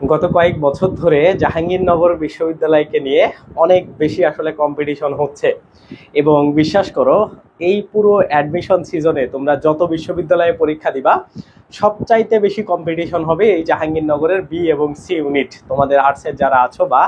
গত কয়েক বছর ধরে জাহাঙ্গীরনগর বিশ্ববিদ্যালয়কে নিয়ে অনেক বেশি আসলে কম্পিটিশন হচ্ছে। এবং বিশ্বাস করো, এই পুরো অ্যাডমিশন সিজনে তোমরা যত বিশ্ববিদ্যালয়ে পরীক্ষা দিবা, সবচাইতে বেশি কম্পিটিশন হবে এই জাহাঙ্গীরনগরের বি এবং সি ইউনিট। তোমাদের আর্টসের যারা আছো বা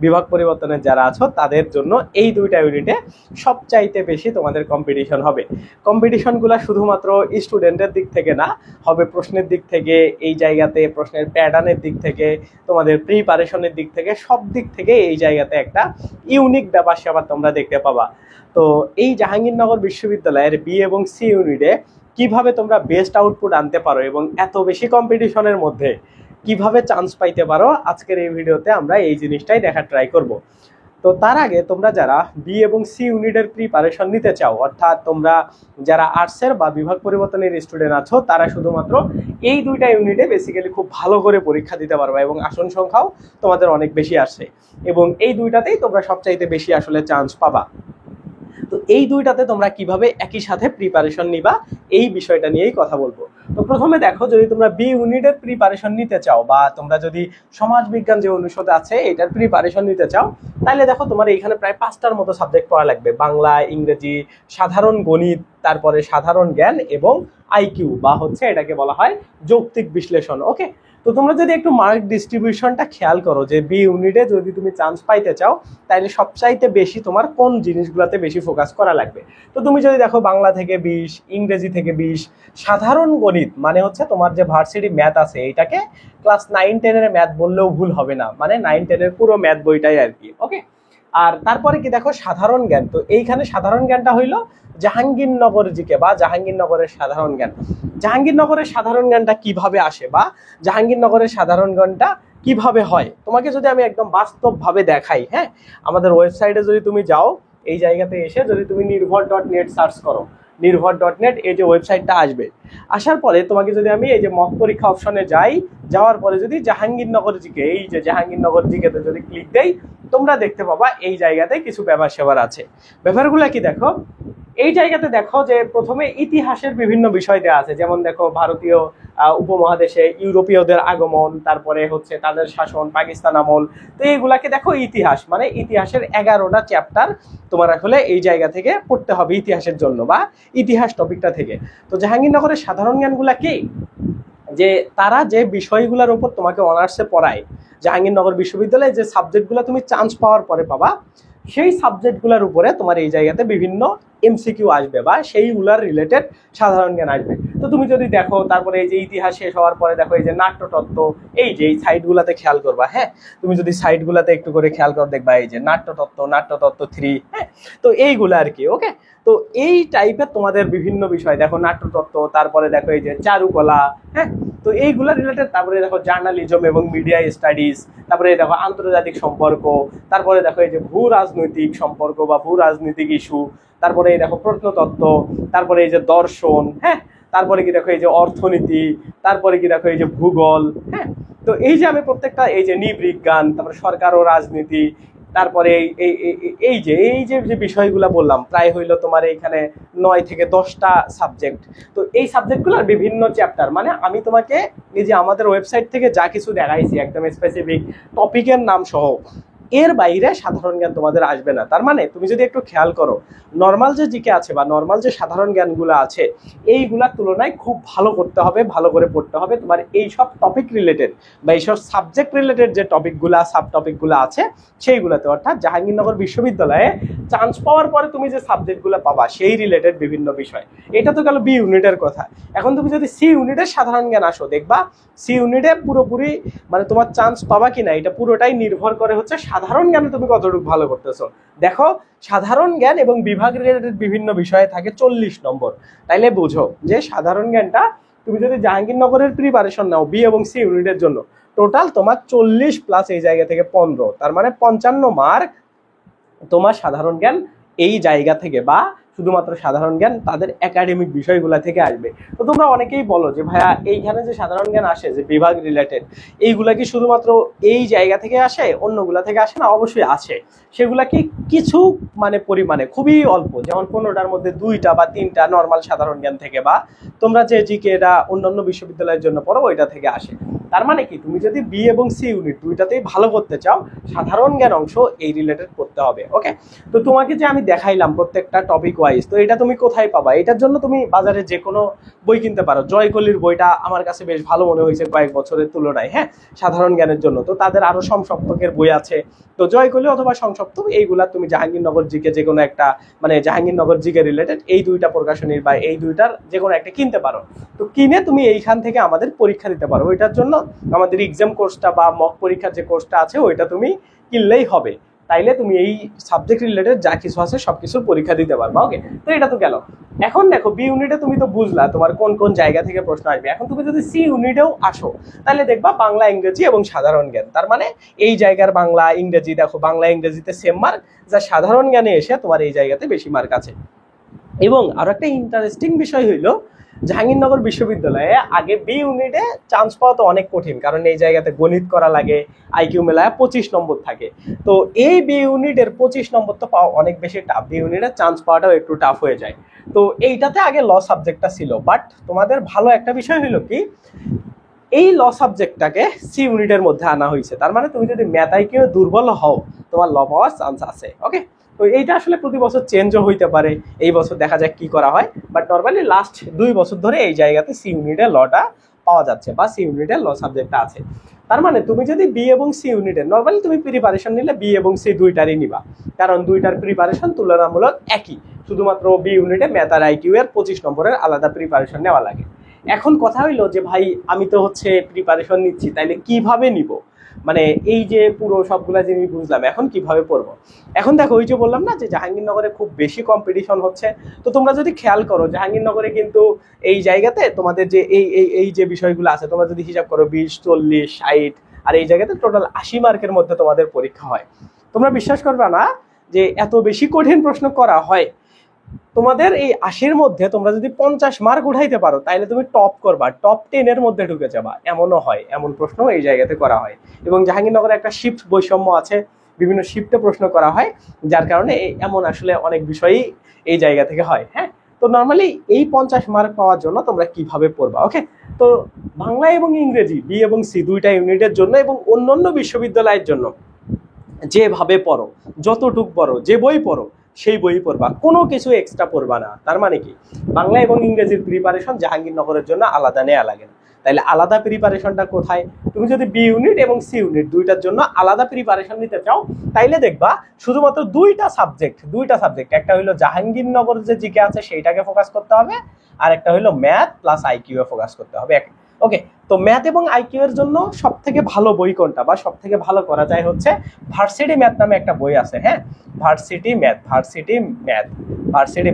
বিভাগ পরিবর্তনের যারা আছো তাদের জন্য এই দুইটা ইউনিটে সবচাইতে বেশি তোমাদের কম্পিটিশন হবে। কম্পিটিশনগুলো শুধুমাত্র স্টুডেন্টের দিক থেকে না, হবে প্রশ্নের দিক থেকে, এই জায়গাতে প্রশ্নের প্যাটার্নের দিক থেকে, তোমাদের প্রিপারেশনের দিক থেকে, সব দিক থেকে এই জায়গাতে একটা ইউনিক ব্যাপার স্যাপার তোমরা দেখতে পাবা। তো এই জাহাঙ্গীরনগর বিশ্ববিদ্যালয়ের বি এবং সি ইউনিটে কিভাবে তোমরা বেস্ট আউটপুট আনতে পারো এবং এত বেশি কম্পিটিশনের মধ্যে কিভাবে চান্স পাইতে পারো, আজকের এই ভিডিওতে আমরা এই জিনিসটাই দেখার ট্রাই করব। তো তার আগে তোমরা যারা বি এবং সি ইউনিটের প্রিপারেশন নিতে চাও, অর্থাৎ তোমরা যারা আর্টসের বা বিভাগ পরিবর্তনের স্টুডেন্ট আছো, তারা শুধুমাত্র এই দুইটা ইউনিটে বেসিক্যালি খুব ভালো করে পরীক্ষা দিতে পারবে এবং আসন সংখ্যাও তোমাদের অনেক বেশি আসছে এবং এই দুইটাতেই তোমরা সবচাইতে বেশি আসলে চান্স পাবা। তো এই দুইটাতে তোমরা কিভাবে একই সাথে প্রিপারেশন নিবা, এই বিষয়টা নিয়েই কথা বলবো। তো প্রথমে দেখো, যদি তোমরা বি ইউনিটের প্রিপারেশন নিতে চাও বা তোমরা যদি সমাজ বিজ্ঞান যে অনুষদ আছে এটার প্রিপারেশন নিতে চাও, তাহলে দেখো তোমার এইখানে প্রায় 5টার মতো সাবজেক্ট পড়া লাগবে। বাংলা, ইংরেজি, সাধারণ গণিত, তারপরে সাধারণ জ্ঞান এবং আইকিউ বা হচ্ছে এটাকে বলা হয় যৌক্তিক বিশ্লেষণ। ওকে, তো তোমরা যদি একটু মার্ক ডিস্ট্রিবিউশনটা খেয়াল করো যে বি ইউনিটে যদি তুমি চান্স পাইতে চাও, তাহলে সবচাইতে বেশি তোমার কোন জিনিসগুলোতে বেশি ফোকাস করা লাগবে। তো তুমি যদি দেখো বাংলা থেকে 20, ইংরেজি থেকে 20, সাধারণ গণিত মানে হচ্ছে তোমার যে ভার্সিটি ম্যাথ আছে এটাকে ক্লাস 9-10 ম্যাথ বললেও ভুল হবে না, মানে 9-10 পুরো ম্যাথ বইটাই আর কি। ওকে, আর তারপরে কি দেখো সাধারণ জ্ঞান। তো এইখানে সাধারণ জ্ঞানটা হইলো জাহাঙ্গীরনগর জিকে বা জাহাঙ্গীরনগরের সাধারণ জ্ঞান। জাহাঙ্গীরনগরের সাধারণ জ্ঞানটা কিভাবে আসে বা জাহাঙ্গীরনগরের সাধারণ জ্ঞানটা কিভাবে হয়, তোমাকে যদি আমি একদম বাস্তবভাবে দেখাই। হ্যাঁ, আমাদের ওয়েবসাইটে যদি তুমি যাও, এই জায়গাতে এসে যদি তুমি নির্ভর.নেট সার্চ করো, নির্ভর.নেট এই যে ওয়েবসাইটটা আসবে, আসার পরে তোমাকে যদি আমি এই যে মক পরীক্ষা অপশনে যাই, যাওয়ার পরে যদি জাহাঙ্গীরনগর জিকে, এই যে জাহাঙ্গীরনগর জিকেতে যদি ক্লিক দেই, তোমরা দেখতে পাবা এই জায়গাতে কিছু ব্যাপার সেবার আছে। ব্যাপারগুলো কি দেখো, এই জায়গাতে দেখো যে প্রথমে ইতিহাসের বিভিন্ন বিষয় দেওয়া আছে, যেমন দেখো ভারতীয় উপমহাদেশে ইউরোপীয়দের আগমন, তারপরে হচ্ছে তাদের শাসন, পাকিস্তান আমল। তো এইগুলাকে দেখো ইতিহাস, মানে ইতিহাসের 11টা চ্যাপ্টার তোমার আসলে এই জায়গা থেকে পড়তে হবে ইতিহাসের জন্য বা ইতিহাস টপিকটা থেকে। তো জাহাঙ্গীরনগরের সাধারণ জ্ঞানগুলা কি, যে তারা যে বিষয়গুলোর উপর তোমাকে অনার্সে পড়ায়, জাহাঙ্গীরনগর বিশ্ববিদ্যালয়ে যে সাবজেক্টগুলো তুমি চান্স পাওয়ার পরে পাবা, সেই সাবজেক্টগুলোর উপরে তোমার এই জায়গাতে বিভিন্ন এমসিকিউ আসবে বা সেইগুলার রিলেটেড সাধারণ জ্ঞান আসবে। তো তুমি যদি দেখো, তারপরে এই যে ইতিহাস শেষ হওয়ার পরে দেখো এই যে নাট্যতত্ত্ব, এই যে এই সাইটগুলাতে খেয়াল করবা। হ্যাঁ, তুমি যদি সাইটগুলাতে একটু করে খেয়াল করে দেখবা এই যে নাট্যতত্ত্ব, নাট্যতত্ত্ব 3। হ্যাঁ, তো এইগুলো আর কি। ওকে, তো এই টাইপের তোমাদের বিভিন্ন বিষয় দেখো, নাট্যতত্ত্ব, তারপরে দেখো এই যে চারুকলা। হ্যাঁ, তো এইগুলা রিলেটেড, তারপরে দেখো জার্নালিজম এবং মিডিয়া স্টাডিজ, তারপরে দেখো আন্তর্জাতিক সম্পর্ক, তারপরে দেখো এই যে ভূ রাজনৈতিক সম্পর্ক বা ভূ রাজনৈতিক ইস্যু, তারপরে এই দেখো প্রত্নতত্ত্ব, তারপরে এই যে দর্শন। হ্যাঁ, তারপরে কি দেখো এই যে অর্থনীতি, তারপরে কি দেখো এই যে ভূগোল। হ্যাঁ, তো এই যে আমি প্রত্যেকটা, এই যে নৃবিজ্ঞান, তারপরে সরকার ও রাজনীতি, তারপরে এই যে বিষয়গুলো বললাম, প্রায় হইলো তোমার এইখানে 9 থেকে 10টা সাবজেক্ট। তো এই সাবজেক্টগুলোর বিভিন্ন চ্যাপ্টার, মানে আমি তোমাকে এই যে আমাদের ওয়েবসাইট থেকে যা কিছু দেখাইছি একদম স্পেসিফিক টপিকের নাম সহ, এর বাইরে সাধারণ জ্ঞান তোমাদের আসবে না। তার মানে তুমি যদি একটু খেয়াল করো, নর্মাল যে জিকে আছে বা নর্মাল যে সাধারণ জ্ঞানগুলো আছে, এইগুলার তুলনায় খুব ভালো করতে হবে, ভালো করে পড়তে হবে তোমার এইসব টপিক রিলেটেড বা এইসব সাবজেক্ট রিলেটেড যে টপিকগুলো, সাব টপিকগুলো আছে সেইগুলোতে। অর্থাৎ জাহাঙ্গীরনগর বিশ্ববিদ্যালয়ে চান্স পাওয়ার পরে তুমি যে সাবজেক্টগুলো পাবা সেই রিলেটেড বিভিন্ন বিষয়। এটা তো গেল বি ইউনিটের কথা। এখন তুমি যদি সি ইউনিটের সাধারণ জ্ঞান আসো, দেখবা সি ইউনিটে পুরোপুরি মানে তোমার চান্স পাবা কিনা এটা পুরোটাই নির্ভর করে হচ্ছে সাধারণ জ্ঞানে তুমি কতটুকু ভালো করতেছো। দেখো, সাধারণ জ্ঞান এবং বিভাগ রিলেটেড বিভিন্ন বিষয়ে থাকে 40 নম্বর। তাইলে বুঝো যে সাধারণ জ্ঞানটা তুমি যদি জাহাঙ্গীরনগরের প্রিপারেশন নাও বি এবং সি ইউনিটের জন্য, টোটাল তোমার 40 প্লাস এই জায়গা থেকে 15, তার মানে 55 মার্ক তোমার সাধারণ জ্ঞান এই জায়গা থেকে বা শুধুমাত্র সাধারণ জ্ঞান তাদের একাডেমিক বিষয়গুলো থেকে আসবে। তো তোমরা অনেকেই বলো যে ভাইয়া এইখানে যে সাধারণ জ্ঞান আসে যে বিভাগ রিলেটেড, এইগুলা কি শুধুমাত্র এই জায়গা থেকে আসে, অন্যগুলা থেকে আসে না? অবশ্যই আসে। সেগুলা কি কিছু মানে পরিমাণে খুবই অল্প, যেমন 15টার মধ্যে 2টা বা 3টা নর্মাল সাধারণ জ্ঞান থেকে বা তোমরা যে জিকে এটা অন্যান্য বিশ্ববিদ্যালয়ের জন্য পড়ো ওইটা থেকে আসে। তার মানে কি, তুমি যদি বি এবং সি ইউনিট দুইটাতেই ভালো করতে চাও, সাধারণ জ্ঞান অংশ এই রিলেটেড করতে হবে। ওকে, তো তোমাকে যে আমি দেখাইলাম প্রত্যেকটা টপিক ওয়াইজ, তো এটা তুমি কোথায় পাবা? এটার জন্য তুমি বাজারে যে কোনো বই কিনতে পারো। জয়কলির বইটা আমার কাছে বেশ ভালো মনে হয়েছে কয়েক বছরের তুলনায়, হ্যাঁ, সাধারণ জ্ঞানের জন্য। তো তাদের আরো সমসপ্তকের বই আছে, তো জয়কলি অথবা সংসপ্তক এইগুলা তুমি জাহাঙ্গীরনগর জিকে যে কোনো একটা, মানে জাহাঙ্গীরনগর জিকে রিলেটেড এই দুইটা প্রকাশনীর বা এই দুইটার যে কোনো একটা কিনতে পারো। তো কিনে তুমি এইখান থেকে আমাদের পরীক্ষা দিতে পারো। ওইটার জন্য আমাদের এক্সাম কোর্সটা বা মক পরীক্ষার যে কোর্সটা আছে ওইটা তুমি কিনলেই হবে। তাইলে তুমি এই সাবজেক্ট রিলেটেড যা কিছু আছে সবকিছু পরীক্ষা দিতে পারবা। ওকে, তো এটা তো গেল। এখন দেখো বি ইউনিটে তুমি তো বুঝলা তোমার কোন কোন জায়গা থেকে প্রশ্ন আসবে। এখন তুমি যদি সি ইউনিটেও আসো, তাহলে দেখবা বাংলা, ইংরেজি এবং সাধারণ জ্ঞান। তার মানে এই জায়গার বাংলা ইংরেজি, দেখো বাংলা ইংরেজিতে সেম মার্ক, যা সাধারণ জ্ঞানে এসে তোমার এই জায়গাতে বেশি মার্ক আছে। এবং আরো একটা ইন্টারেস্টিং বিষয় হইলো, জাহাঙ্গীরনগর বিশ্ববিদ্যালয়ে আগে বি ইউনিটে চান্স পাওয়া তো অনেক কঠিন, কারণ এই জায়গাতে গণিত করা লাগে, আইকিউ মেলায় 25 নম্বর থাকে। তো এই বি ইউনিটের 25 নম্বর তো পাওয়া অনেক বেশি টাফ, বি ইউনিটে চান্স পাওয়াটাও একটু টাফ হয়ে যায়। তো এইটাতে আগে ল সাবজেক্টটা ছিল, বাট তোমাদের ভালো একটা বিষয় হইলো কি, এই ল সাবজেক্টটাকে সি ইউনিটের মধ্যে আনা হয়েছে। তার মানে তুমি যদি ম্যাথ আইকিউ দুর্বল হও, তোমার ল পাওয়ার চান্স আছে। ওকে, তো এইটা আসলে প্রতি বছর চেঞ্জও হইতে পারে, এই বছর দেখা যাক কি করা হয়, বাট নর্মালি লাস্ট 2 বছর ধরে এই জায়গাতে সি ইউনিটের লটা পাওয়া যাচ্ছে বা সি ইউনিটের ল সাবজেক্টটা আছে। তার মানে তুমি যদি বি এবং সি ইউনিটের নর্মালি তুমি প্রিপারেশন নিলে বি এবং সি দুইটারই নিবা, কারণ দুইটার প্রিপারেশন তুলনামূলক একই, শুধুমাত্র বি ইউনিটে ম্যাথ আর আইকিউ এর 25 নম্বরের আলাদা প্রিপারেশন নেওয়া লাগে। এখন কথা হইলো যে ভাই আমি তো হচ্ছে প্রিপারেশন নিচ্ছি, তাইলে কিভাবে নিব? মানে এই যে পুরো সবগুলা জিনিস বুঝলাম, এখন কিভাবে পড়বো? এখন দেখো, ওই যে বললাম না যে জাহাঙ্গীরনগরে খুব বেশি কম্পিটিশন হচ্ছে। তো তোমরা যদি খেয়াল করো, জাহাঙ্গীরনগরে কিন্তু এই জায়গাতে তোমাদের যে এই যে বিষয়গুলো আছে, তোমরা যদি হিসাব করো 20, 40, 60, আর এই জায়গাতে টোটাল 80 মার্কের মধ্যে তোমাদের পরীক্ষা হয়। তোমরা বিশ্বাস করবে না যে এত বেশি কঠিন প্রশ্ন করা হয়। তোমাদের এই 80-র মধ্যে তোমরা যদি 50 মার্ক উঠাইতে পারো, তাহলে তুমি টপ করবা, টপ 10 এর মধ্যে ঢুকে যাবা। এমনও হয়, এমন প্রশ্ন এই জায়গাতে করা হয়। এবং জাহাঙ্গীরনগরে একটা শিফট বৈষম্য আছে, বিভিন্ন শিফটে প্রশ্ন করা হয়, যার কারণে এমন আসলে অনেক বিষয়ই এই জায়গা থেকে হয়। হ্যাঁ, তো নর্মালি এই 50 মার্ক পাওয়ার জন্য তোমরা কিভাবে পড়বা? ওকে, তো বাংলা এবং ইংরেজি বি এবং সি দুইটা ইউনিটের জন্য এবং অন্যান্য বিশ্ববিদ্যালয়ের জন্য যেভাবে পড়ো, যতটুক পড়ো, যে বই পড়ো সেই বই পড়বা, কোনো কিছু এক্সট্রা পড়বা না। তার মানে কি, বাংলা এবং ইংরেজির প্রিপারেশন জাহাঙ্গীরনগরের জন্য আলাদা নেওয়া লাগে না। তাইলে আলাদা প্রিপারেশনটা কোথায়? তুমি যদি বি ইউনিট এবং সি ইউনিট দুইটার জন্য আলাদা প্রিপারেশন নিতে চাও, তাইলে দেখবা শুধুমাত্র দুইটা সাবজেক্ট, একটা হইলো জাহাঙ্গীরনগর যে জিকে আছে সেইটাকে ফোকাস করতে হবে, আর একটা হইলো ম্যাথ প্লাস আইকিউ এ ফোকাস করতে হবে। ওকে, তো ম্যাথ এবং আইকিউ এর জন্য সব থেকে ভালো বই কোনটা বা সব থেকে ভালো করা যায় হচ্ছে ভার্সিটি ম্যাথ নামে একটা বই আছে। হ্যাঁ, ভার্সিটি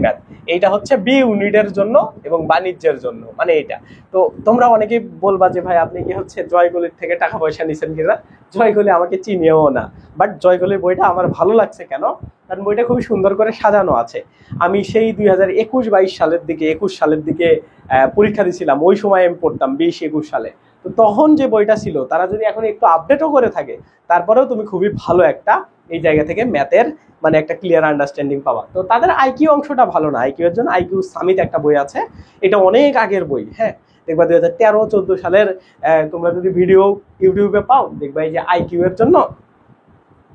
ম্যাথ, এইটা হচ্ছে বি ইউনিটের জন্য এবং বাণিজ্যের জন্য, মানে এইটা। তো তোমরা অনেকেই বলবা যে ভাই আপনি কি হচ্ছে জয়গলির থেকে টাকা পয়সা নিছেন কিনা? জয়গলি আমাকে চিনিয়েও না, বাট জয়গলির বইটা আমার ভালো লাগছে কেন, কারণ বইটা খুবই সুন্দর করে সাজানো আছে। আমি সেই 2021-22 সালের দিকে পরীক্ষা দিয়েছিলাম, ওই সময় আমি পড়তাম 20-21 সালে। তো তখন যে বইটা ছিল, তারা যদি এখন একটু আপডেটও করে থাকে, তারপরেও তুমি খুবই ভালো একটা এই জায়গা থেকে ম্যাথের মানে একটা ক্লিয়ার আন্ডারস্ট্যান্ডিং পাবা। তো তাদের আইকিউ অংশটা ভালো না, আইকিউ এর জন্য আইকিউ সামিট একটা বই আছে, এটা অনেক আগের বই। হ্যাঁ, দেখবা 2013-14 সালের তোমরা যদি ভিডিও ইউটিউবে পাও, দেখবা এই যে আইকিউ এর জন্য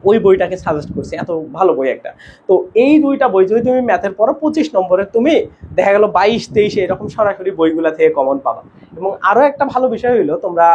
ওই বইটাকে সাজেস্ট করছি, এত ভালো বই একটা। তো এই দুইটা বই যদি তুমি ম্যাথের পরও 25 নম্বরে তুমি দেখা গেল 22-23 এরকম সরাসরি বইগুলা থেকে কমন পাবা। এবং আরো একটা ভালো বিষয় হইলো, তোমরা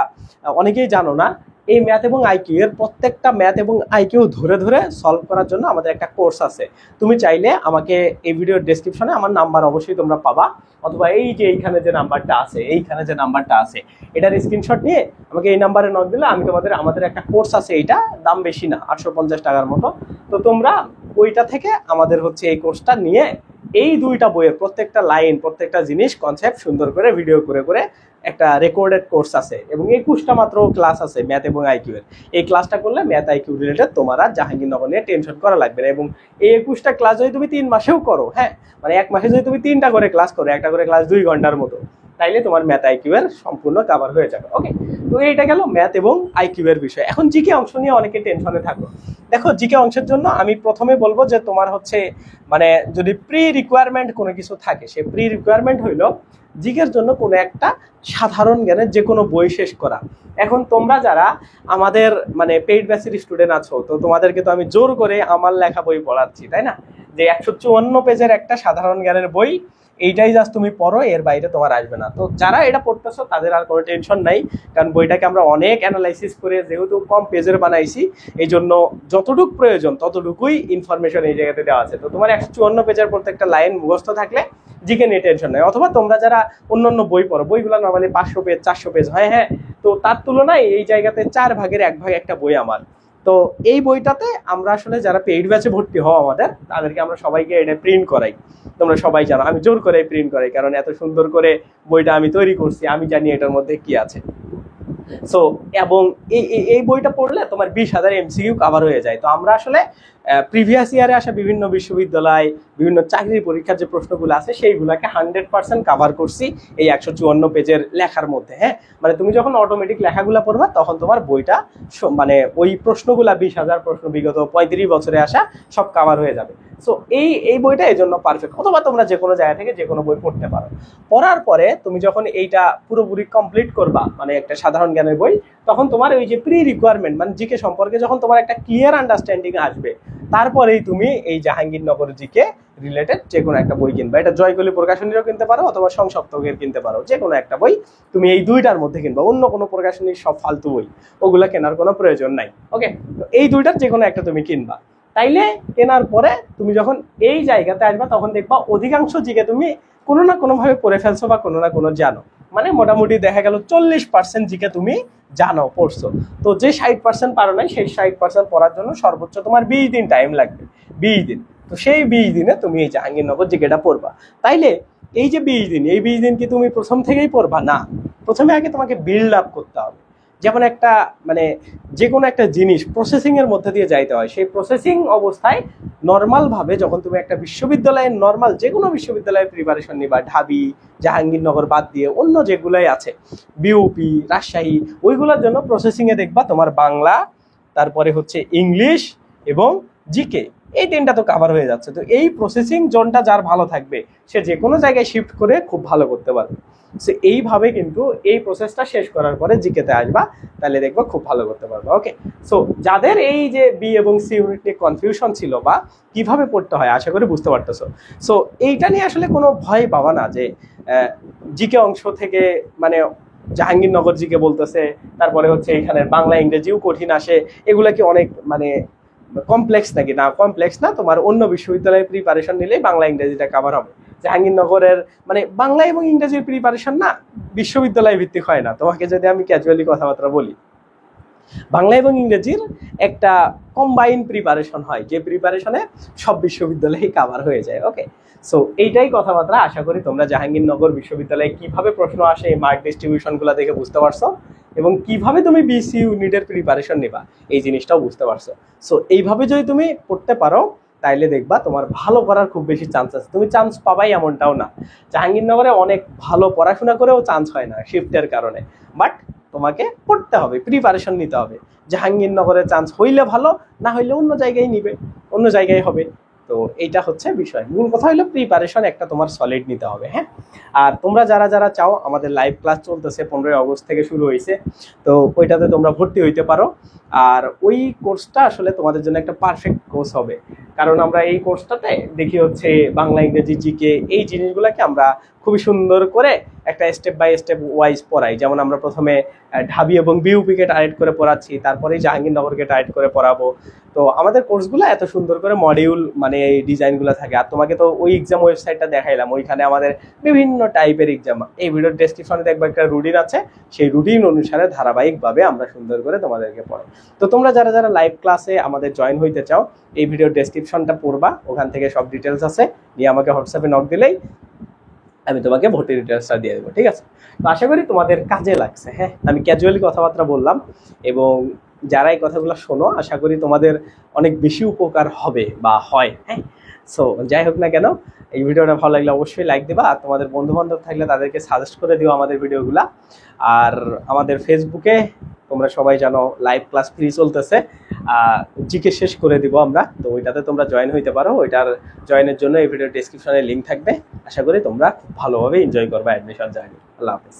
অনেকেই জানো না, এই ম্যাথ এবং আইকিউ এর প্রত্যেকটা ম্যাথ এবং আইকিউ ধরে ধরে সলভ করার জন্য আমাদের একটা কোর্স আছে। তুমি চাইলে আমাকে এই ভিডিওর ডেসক্রিপশনে আমার নাম্বার অবশ্যই তোমরা পাবা, অথবা এই যে এইখানে যে নাম্বারটা আছে এটার স্ক্রিনশট নিয়ে আমাকে এই নাম্বারে নক দিলে আমি তোমাদের, আমাদের একটা কোর্স আছে, এইটা দাম বেশি না, 850 টাকার মতো। তো তোমরা ওইটা থেকে আমাদের হচ্ছে এই কোর্সটা নিয়ে এই দুইটা বইয়ের প্রত্যেকটা লাইন, প্রত্যেকটা জিনিস, কনসেপ্ট সুন্দর করে ভিডিও করে করে একটা রেকর্ডেড কোর্স আছে, এবং 21টা মাত্র ক্লাস আছে ম্যাথ এবং আইকিউ এর। এই ক্লাসটা করলে ম্যাথ আইকিউ রিলেটেড তোমার আর জাহাঙ্গীরনগর নিয়ে টেনশন করা লাগবে না। এবং এই 21টা ক্লাস যদি তুমি 3 মাসেও করো, হ্যাঁ, মানে 1 মাসে যদি তুমি 3টা করে ক্লাস করো, একটা করে ক্লাস 2 ঘন্টার মতো, তাইলে তোমার ম্যাথ আইকিউ এর সম্পূর্ণ কভার হয়ে যাবে। ওকে, তো এইটা গেল ম্যাথ এবং আইকিউ এর বিষয়। এখন জিকে অংশ নিয়ে অনেকে টেনশনে থাকো। দেখো, জিকে অংশের জন্য আমি প্রথমে বলবো যে তোমার হচ্ছে মানে যদি প্রি রিকোয়ারমেন্ট কোনো কিছু থাকে, সে প্রি রিকোয়ারমেন্ট হইলো জিকের জন্য কোনো একটা সাধারণ জ্ঞানের যে কোনো বই শেষ করা। এখন তোমরা যারা আমাদের মানে পেইড ব্যাচের স্টুডেন্ট আছো, তো তোমাদেরকে তো আমি জোর করে আমার লেখা বই পড়াচ্ছি, তাই না? যে 154 পেজের একটা সাধারণ জ্ঞানের বই, এইটাই জাস্ট তুমি পড়ো, এর বাইরে তোমার আসবে না। তো যারা এটা পড়তেছো তাদের আর কোনো টেনশন নাই, কারণ বইটাকে আমরা অনেক অ্যানালাইসিস করে যেহেতু কম পেজের বানাইছি, এই জন্য যতটুকু প্রয়োজন ততটুকুই ইনফরমেশন এই জায়গাতে দেওয়া আছে। তো তোমার 154 পেজের প্রত্যেকটা লাইন মুখস্থ থাকলে জিকে নিয়ে টেনশন নাই। অথবা তোমরা যারা অন্যান্য বই পড়ো, বইগুলো নর্মালি 500 পেজ 400 পেজ হয়, হ্যাঁ, তো তার তুলনায় এই জায়গাতে 4 ভাগের 1 ভাগ একটা বই আমার। তো এই বইটাতে আমরা আসলে যারা পেইড ব্যাচে ভর্তি হও আমাদের, তাদেরকে আমরা সবাইকে এটা প্রিন্ট করাই। তোমরা সবাই জানো আমি জোর করে প্রিন্ট করাই, কারণ এত সুন্দর করে বইটা আমি তৈরি করছি, আমি জানি এটার মধ্যে কি আছে। সো এবং এই বইটা পড়লে তোমার 20,000 এমসিকিউ কভার হয়ে যায়। তো আমরা আসলে প্রিভিয়াস ইয়ারে আসা বিভিন্ন বিশ্ববিদ্যালয়, বিভিন্ন চাকরির পরীক্ষার যে প্রশ্নগুলো আছে সেইগুলোকে 100% কভার করছি এই 154 পেজের লেখার মধ্যে। হ্যাঁ, মানে তুমি যখন অটোমেটিক লেখাগুলো পড়বা তখন তোমার বইটা মানে ওই প্রশ্নগুলা 20,000 প্রশ্ন বিগত 35 বছরে আসা সব কভার হয়ে যাবে। সো এই বইটা এই জন্য পারফেক্ট। অথবা তোমরা যে কোনো জায়গা থেকে যে কোনো বই পড়তে পারো। পড়ার পরে তুমি যখন এইটা পুরোপুরি কমপ্লিট করবা, মানে একটা সাধারণ জ্ঞানের বই, তখন তোমার ওই যে প্রি রিকোয়ারমেন্ট মানে জিকে সম্পর্কে যখন তোমার একটা ক্লিয়ার আন্ডারস্ট্যান্ডিং আসবে, তারপরেই তুমি এই জাহাঙ্গীরনগর জিকে রিলেটেড যে কোনো একটা বই কিনবা। এটা জয়কলি প্রকাশনীরও কিনতে পারো অথবা সংসপ্তকের কিনতে পারো, যে কোনো একটা বই তুমি এই দুইটার মধ্যে কিনবা। অন্য কোনো প্রকাশনীর সব ফালতু বই ওগুলো কেনার কোনো প্রয়োজন নাই। ওকে, তো এই দুইটার যে কোনো একটা তুমি কিনবা। তাইলে কেনার পরে তুমি যখন এই জায়গাতে আসবা তখন দেখবা অধিকাংশ জিকে তুমি কোনো না কোনোভাবে পড়ে ফেলছো বা কোনো না কোনো জানো। মানে মোটামুটি দেখা গেল 40% জিকে তুমি জানো, পড়ছো। তো যে 60% পারো নাই, সেই 60% পড়ার জন্য সর্বোচ্চ তোমার 20 দিন টাইম লাগবে। 20 দিন। তো সেই 20 দিনে তুমি এই জাহাঙ্গীরনগর জিকেটা পড়বা। তাইলে এই যে 20 দিন, এই 20 দিন কি তুমি প্রথম থেকেই পড়বা? না, প্রথমে আগে তোমাকে বিল্ড আপ করতে হবে। যেমন একটা মানে যে কোনো একটা জিনিস প্রসেসিং এর মধ্যে দিয়ে যাইতে হয়, সেই প্রসেসিং অবস্থায় নর্মাল ভাবে যখন তুমি একটা বিশ্ববিদ্যালয়ের নর্মাল যে কোনো বিশ্ববিদ্যালয়ের প্রিপারেশন নিবা, ঢাবি, জাহাঙ্গীরনগর বাদ দিয়ে অন্য যেগুলাই আছে, বিউপি, রাজশাহী, ওইগুলোর জন্য প্রসেসিং এ দেখবা তোমার বাংলা, তারপরে হচ্ছে ইংলিশ এবং জিকে, এই তিনটা তো কভার হয়ে যাচ্ছে। তো এই প্রসেসিং জোনটা যার ভালো থাকবে সে যে কোনো জায়গায় শিফট করে খুব ভালো করতে পারবে। সো এইভাবে কিন্তু এই প্রসেসটা শেষ করার পরে জিকেতে আসবা, তাহলে দেখবা খুব ভালো করতে পারবা। ওকে, সো যাদের এই যে বি এবং সি ইউনিট নিয়ে কনফিউশন ছিল বা কিভাবে পড়তে হয় আশা করি বুঝতে পারতেছো। সো এইটা নিয়ে আসলে কোনো ভয় পাবা না যে জিকে অংশ থেকে মানে জাহাঙ্গীরনগর জিকে বলতেছে, তারপরে হচ্ছে এখানে বাংলা ইংরেজিও কঠিন আসে, এগুলা কি অনেক মানে কমপ্লেক্স নাকি? না, কমপ্লেক্স না। তোমার অন্য বিশ্ববিদ্যালয়ের প্রিপারেশন নিলেই বাংলা ইংরেজিটা কভার হবে। জাহাঙ্গীরনগরের মানে বাংলা এবং ইংরেজির প্রিপারেশন না বিশ্ববিদ্যালয় ভিত্তিক হয় না। তোমাকে যদি আমি ক্যাজুয়ালি কথাবার্তা বলি, বাংলা এবং ইংরেজির একটা কম্বাইন প্রিপারেশন হয়, যে প্রিপারেশনে সব বিশ্ববিদ্যালয়ে কভার হয়ে যায়। ওকে, সো এইটাই কথাবার্তা। আশা করি তোমরা জাহাঙ্গীরনগর বিশ্ববিদ্যালয়ে কিভাবে প্রশ্ন আসে এই মার্ক ডিস্ট্রিবিউশনগুলো দেখে বুঝতে পারছো, এবং কিভাবে তুমি বিসি ইউনিটের প্রিপারেশন নিবা এই জিনিসটাও বুঝতে পারছো। সো এইভাবে যদি তুমি পড়তে পারো তাইলে দেখবা তোমার ভালো করার খুব বেশি চান্স আছে। তুমি চান্স পাবাই এমনটাও না, জাহাঙ্গীরনগরে অনেক ভালো পড়াশোনা করেও চান্স হয় না শিফটের কারণে। বাট তোমাকে পড়তে হবে, প্রিপারেশন নিতে হবে। জাহাঙ্গীরনগরে চান্স হইলে ভালো, না হইলে অন্য জায়গায় নিবে, অন্য জায়গায় হবে। তো এইটা হচ্ছে বিষয়। মূল কথা হলো প্রিপারেশন একটা তোমার সলিড নিতে হবে। হ্যাঁ, আর তোমরা যারা যারা চাও, আমাদের লাইভ ক্লাস চলতেছে, 15 আগস্ট থেকে শুরু হয়েছে, তো ওইটাতে তোমরা ভর্তি হইতে পারো। আর ওই কোর্সটা আসলে তোমাদের জন্য একটা পারফেক্ট কোর্স হবে, কারণ আমরা এই কোর্সটাতে দেখি হচ্ছে বাংলা ইংরেজি জিকে এই জিনিসগুলোকে আমরা খুবই সুন্দর করে একটা স্টেপ বাই স্টেপ ওয়াইজ পড়াই। যেমন আমরা প্রথমে ঢাবি এবং বিউপিকে টার্গেট করে পড়াচ্ছি, তারপরেই জাহাঙ্গীরনগরকে টার্গেট করে পড়াবো। তো আমাদের কোর্সগুলো এত সুন্দর করে মডিউল মানে এই ডিজাইনগুলো থাকে। আর তোমাকে তো ওই এক্সাম ওয়েবসাইটটা দেখাইলাম, ওইখানে আমাদের বিভিন্ন টাইপের এক্সাম, এই ভিডিওর ডেসক্রিপশনে দেখবে একটা রুটিন আছে, সেই রুটিন অনুসারে ধারাবাহিকভাবে আমরা সুন্দর করে তোমাদেরকে পড়াই। তো তোমরা যারা যারা লাইভ ক্লাসে আমাদের জয়েন হইতে চাও, এই ভিডিওর ডেসক্রিপশনটা পড়বা, ওখান থেকে সব ডিটেলস আছে, নিয়ে আমাকে হোয়াটসঅ্যাপে নক দিলেই আমি তোমাকে ভর্তি ডিটেলসটা দিয়ে দেবো। ঠিক আছে, তো আশা করি তোমাদের কাজে লাগছে। হ্যাঁ, আমি ক্যাজুয়ালি কথাবার্তা বললাম, এবং যারা এই কথাগুলো শোনো আশা করি তোমাদের অনেক বেশি উপকার হবে বা হয়। হ্যাঁ, সো যাই হোক না কেন, এই ভিডিওটা ভালো লাগলে অবশ্যই লাইক দিবা, আর তোমাদের বন্ধু বান্ধব থাকলে তাদেরকে সাজেস্ট করে দিও আমাদের ভিডিওগুলা। আর আমাদের ফেসবুকে তোমরা সবাই জানো লাইভ ক্লাস ফ্রি চলতেছে, জিকে শেষ করে দিব আমরা, তো ওইটাতে তোমরা জয়েন হইতে পারো। ওইটার জয়েনের জন্য এই ভিডিও ডেসক্রিপশনে লিঙ্ক থাকবে। আশা করি তোমরা খুব ভালোভাবে এনজয় করবে অ্যাডমিশন জার্নি। আল্লাহ হাফেজ।